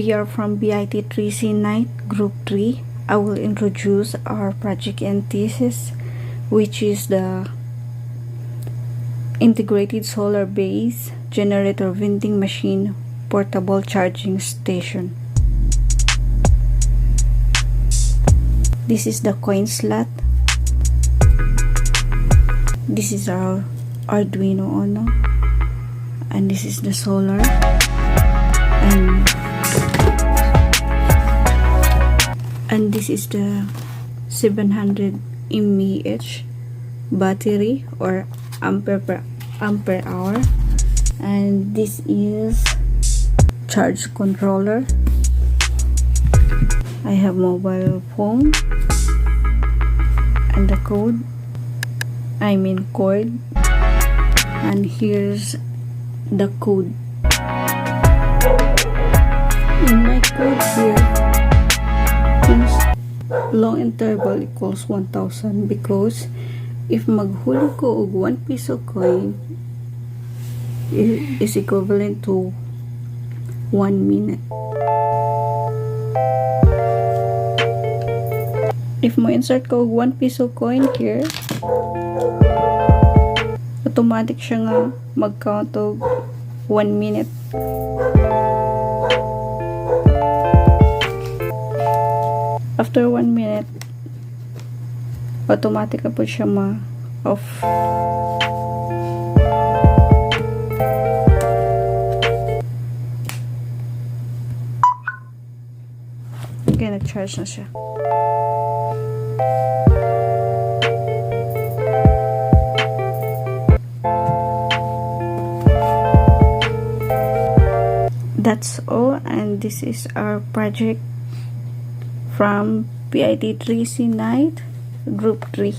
We are from BIT3C Night Group 3. I will introduce our project and thesis, which is the integrated solar base generator vending machine portable charging station. This is the coin slot. This is our Arduino Uno, and this is the solar, and this is the 700 mAh battery or ampere hour, and this is charge controller. I have mobile phone and the cord, and here's the code. In my code here is long interval equals 1,000, because if maghuli ko og 1 peso coin, it is equivalent to 1 minute. If mo insert ko og 1 peso coin here, automatic siya nga mag-count og 1 minute. After 1 minute, automatic na po siya ma-off. Okay, nag-charge na siya. That's all, and this is our project from PIT3C Night Group 3.